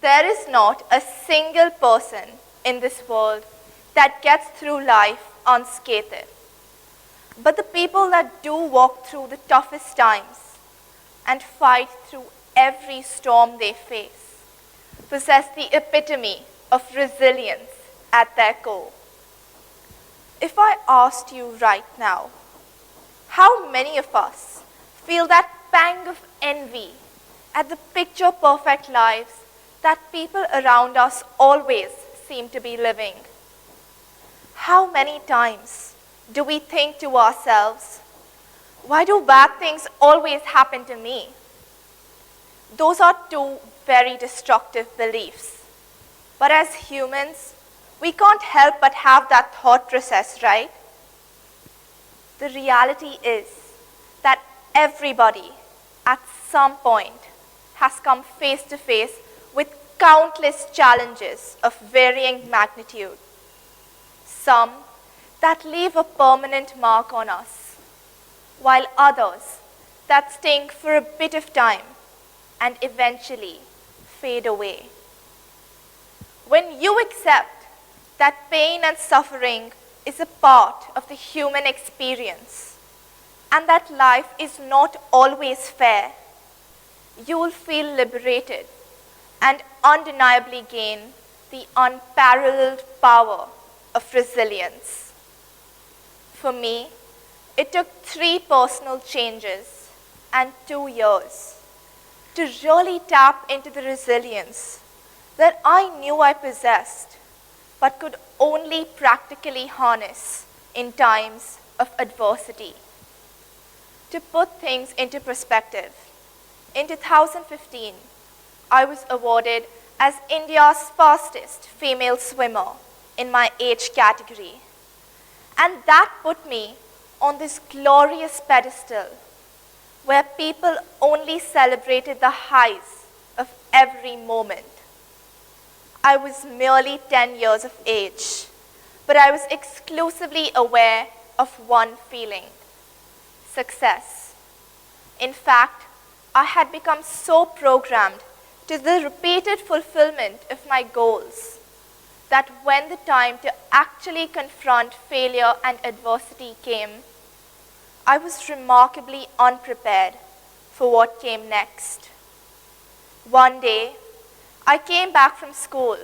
There is not a single person in this world that gets through life unscathed. But the people that do walk through the toughest times and fight through every storm they face possess the epitome of resilience at their core. If I asked you right now, how many of us feel that pang of envy at the picture-perfect lives that people around us always seem to be living? How many times do we think to ourselves, why do bad things always happen to me? Those are two very destructive beliefs. But as humans, we can't help but have that thought process, right? The reality is that everybody at some point has come face to face with countless challenges of varying magnitude. Some that leave a permanent mark on us, while others that sting for a bit of time and eventually fade away. When you accept that pain and suffering is a part of the human experience and that life is not always fair, you will feel liberated and undeniably gain the unparalleled power of resilience. For me, it took 3 personal changes and 2 years to really tap into the resilience that I knew I possessed, but could only practically harness in times of adversity. To put things into perspective, in 2015, I was awarded as India's fastest female swimmer in my age category. And that put me on this glorious pedestal where people only celebrated the highs of every moment. I was merely 10 years of age, but I was exclusively aware of one feeling: success. In fact, I had become so programmed to the repeated fulfillment of my goals that when the time to actually confront failure and adversity came, I was remarkably unprepared for what came next. One day, I came back from school,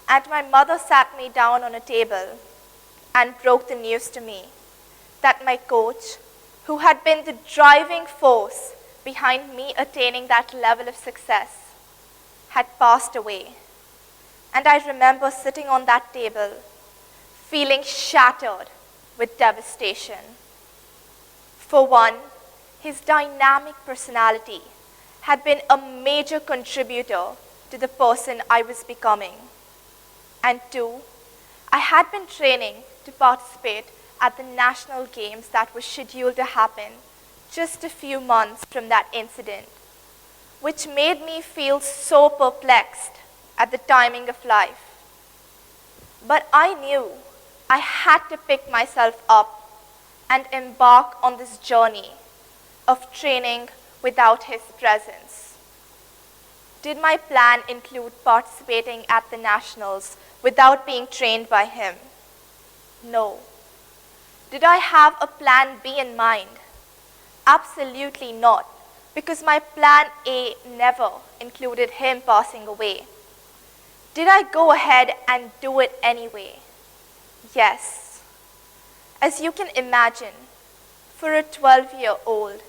and my mother sat me down on a table and broke the news to me that my coach, who had been the driving force behind me attaining that level of success, had passed away. And I remember sitting on that table, feeling shattered with devastation. For one, his dynamic personality had been a major contributor to the person I was becoming. And 2, I had been training to participate at the national games that were scheduled to happen just a few months from that incident, which made me feel so perplexed at the timing of life. But I knew I had to pick myself up and embark on this journey of training without his presence. Did my plan include participating at the nationals without being trained by him? No. Did I have a plan B in mind? Absolutely not, because my plan A never included him passing away. Did I go ahead and do it anyway? Yes. As you can imagine, for a 12-year-old,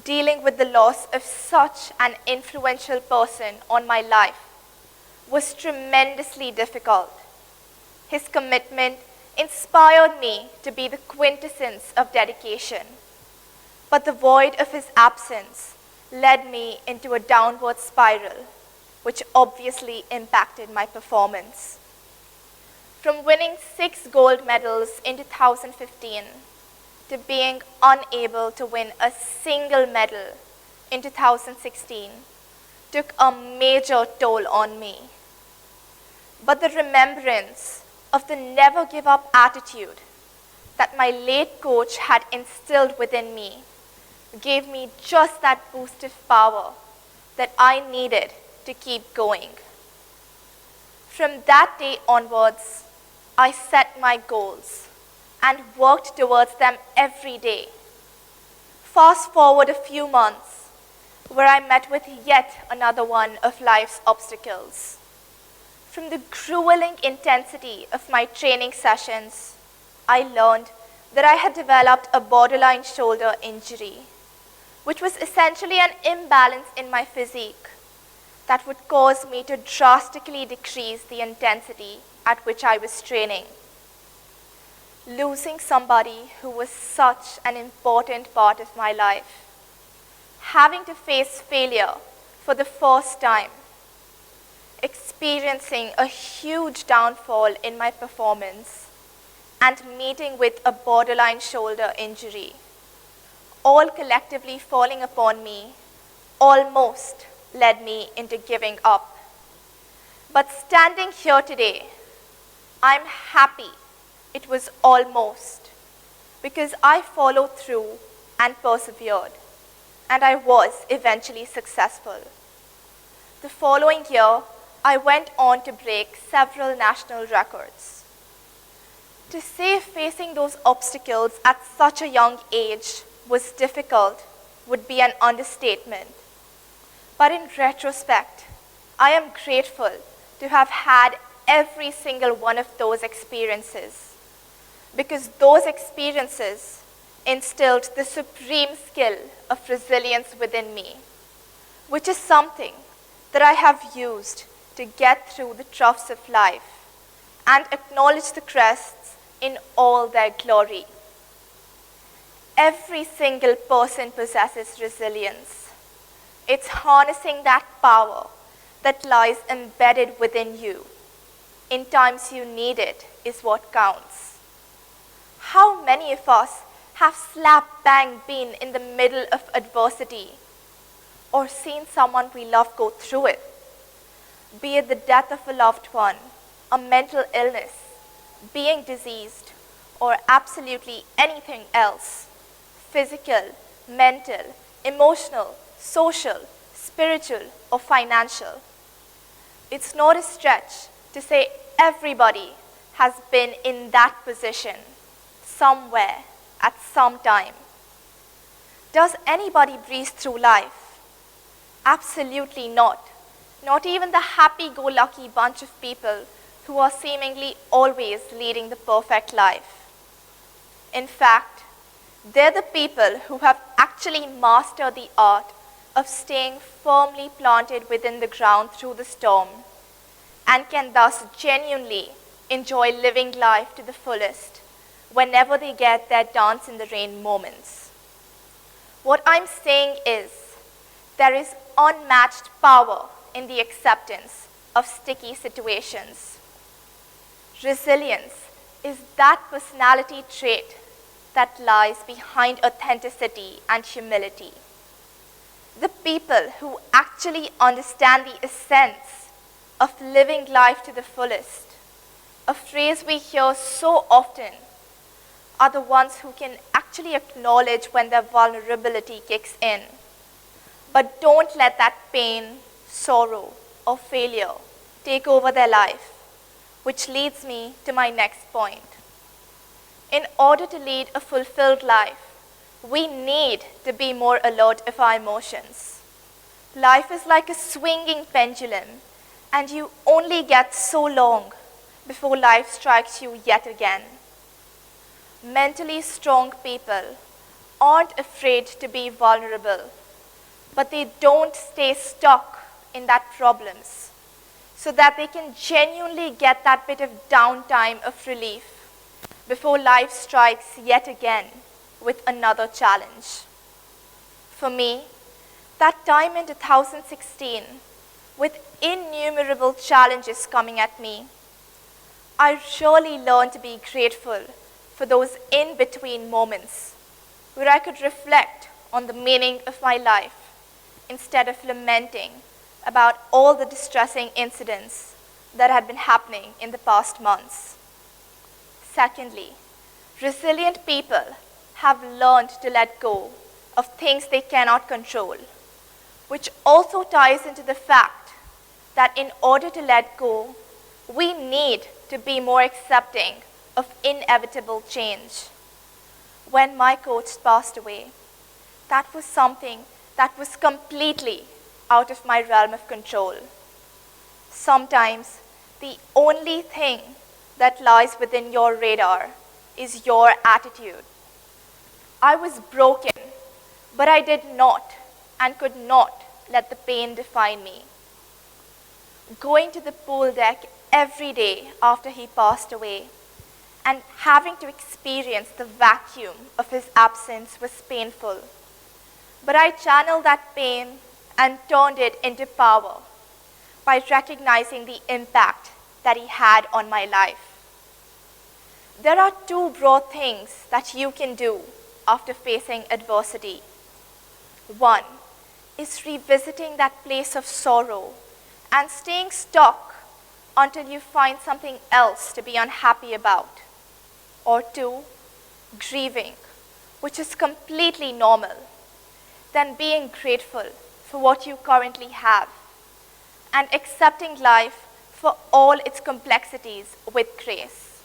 dealing with the loss of such an influential person on my life was tremendously difficult. His commitment inspired me to be the quintessence of dedication, but the void of his absence led me into a downward spiral, which obviously impacted my performance. From winning 6 gold medals in 2015 to being unable to win a single medal in 2016 took a major toll on me. But the remembrance of the never give up attitude that my late coach had instilled within me gave me just that boost of power that I needed to keep going. From that day onwards, I set my goals and worked towards them every day. Fast forward a few months, where I met with yet another one of life's obstacles. From the grueling intensity of my training sessions, I learned that I had developed a borderline shoulder injury, which was essentially an imbalance in my physique that would cause me to drastically decrease the intensity at which I was training. Losing somebody who was such an important part of my life, having to face failure for the first time, experiencing a huge downfall in my performance, and meeting with a borderline shoulder injury, all collectively falling upon me, almost led me into giving up. But standing here today, I'm happy it was almost, because I followed through and persevered, and I was eventually successful. The following year, I went on to break several national records. To say facing those obstacles at such a young age was difficult would be an understatement. But in retrospect, I am grateful to have had every single one of those experiences, because those experiences instilled the supreme skill of resilience within me, which is something that I have used to get through the troughs of life and acknowledge the crests in all their glory. Every single person possesses resilience. It's harnessing that power that lies embedded within you in times you need it is what counts. How many of us have slap bang been in the middle of adversity or seen someone we love go through it? Be it the death of a loved one, a mental illness, being diseased, or absolutely anything else, physical, mental, emotional, social, spiritual, or financial. It's not a stretch to say everybody has been in that position somewhere at some time. Does anybody breeze through life? Absolutely not. Not even the happy-go-lucky bunch of people who are seemingly always leading the perfect life. In fact, they're the people who have actually mastered the art of staying firmly planted within the ground through the storm, and can thus genuinely enjoy living life to the fullest whenever they get their dance in the rain moments. What I'm saying is, there is unmatched power in the acceptance of sticky situations. Resilience is that personality trait that lies behind authenticity and humility. The people who actually understand the essence of living life to the fullest, a phrase we hear so often, are the ones who can actually acknowledge when their vulnerability kicks in. But don't let that pain, sorrow, or failure take over their life, which leads me to my next point. In order to lead a fulfilled life, we need to be more alert of our emotions. Life is like a swinging pendulum, and you only get so long before life strikes you yet again. Mentally strong people aren't afraid to be vulnerable, but they don't stay stuck in that problems, so that they can genuinely get that bit of downtime of relief before life strikes yet again with another challenge. For me, that time in 2016, with innumerable challenges coming at me, I really learned to be grateful for those in-between moments where I could reflect on the meaning of my life instead of lamenting about all the distressing incidents that had been happening in the past months. Secondly, resilient people have learned to let go of things they cannot control, which also ties into the fact that in order to let go, We need to be more accepting of inevitable change. When my coach passed away, that was something that was completely out of my realm of control. Sometimes the only thing that lies within your radar is your attitude. I was broken, but I did not and could not let the pain define me. Going to the pool deck every day after he passed away and having to experience the vacuum of his absence was painful. But I channeled that pain and turned it into power by recognizing the impact that he had on my life. There are two broad things that you can do after facing adversity. One is revisiting that place of sorrow and staying stuck until you find something else to be unhappy about. Or two, grieving, which is completely normal. Then being grateful for what you currently have and accepting life for all its complexities with grace.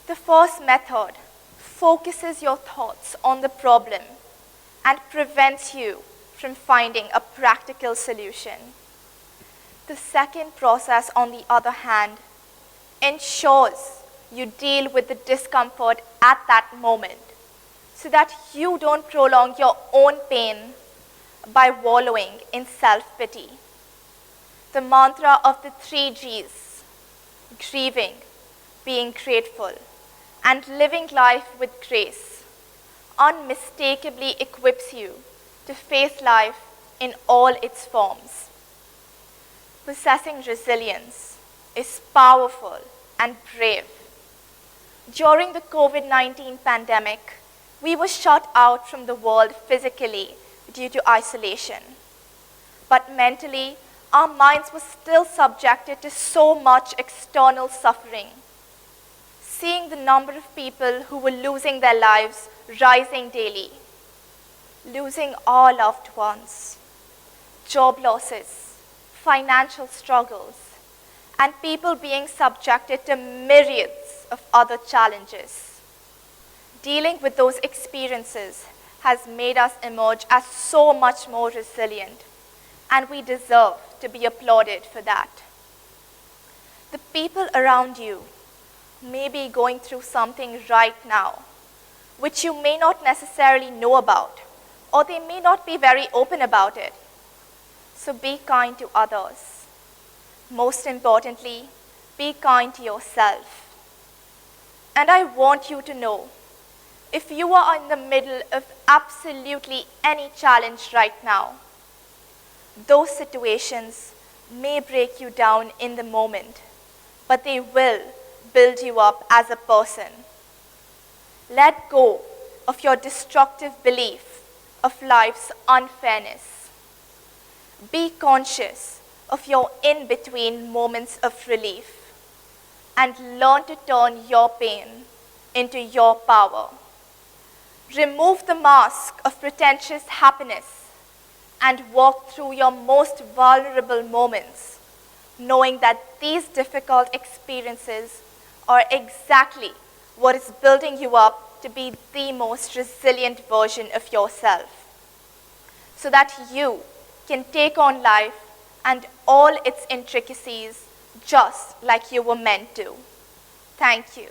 The first method focuses your thoughts on the problem and prevents you from finding a practical solution. The second process, on the other hand, ensures you deal with the discomfort at that moment so that you don't prolong your own pain by wallowing in self-pity. The mantra of the 3 Gs, grieving, being grateful, and living life with grace, unmistakably equips you to face life in all its forms. Possessing resilience is powerful and brave. During the COVID-19 pandemic, we were shut out from the world physically due to isolation. But mentally, our minds were still subjected to so much external suffering. Seeing the number of people who were losing their lives rising daily, losing our loved ones, job losses, financial struggles, and people being subjected to myriads of other challenges. Dealing with those experiences has made us emerge as so much more resilient, and we deserve to be applauded for that. The people around you may be going through something right now, which you may not necessarily know about, or they may not be very open about it. So be kind to others. Most importantly, be kind to yourself. And I want you to know, if you are in the middle of absolutely any challenge right now, those situations may break you down in the moment, but they will build you up as a person. Let go of your destructive belief of life's unfairness. Be conscious of your in-between moments of relief and learn to turn your pain into your power. Remove the mask of pretentious happiness and walk through your most vulnerable moments, knowing that these difficult experiences are exactly what is building you up to be the most resilient version of yourself, so that you can take on life and all its intricacies just like you were meant to. Thank you.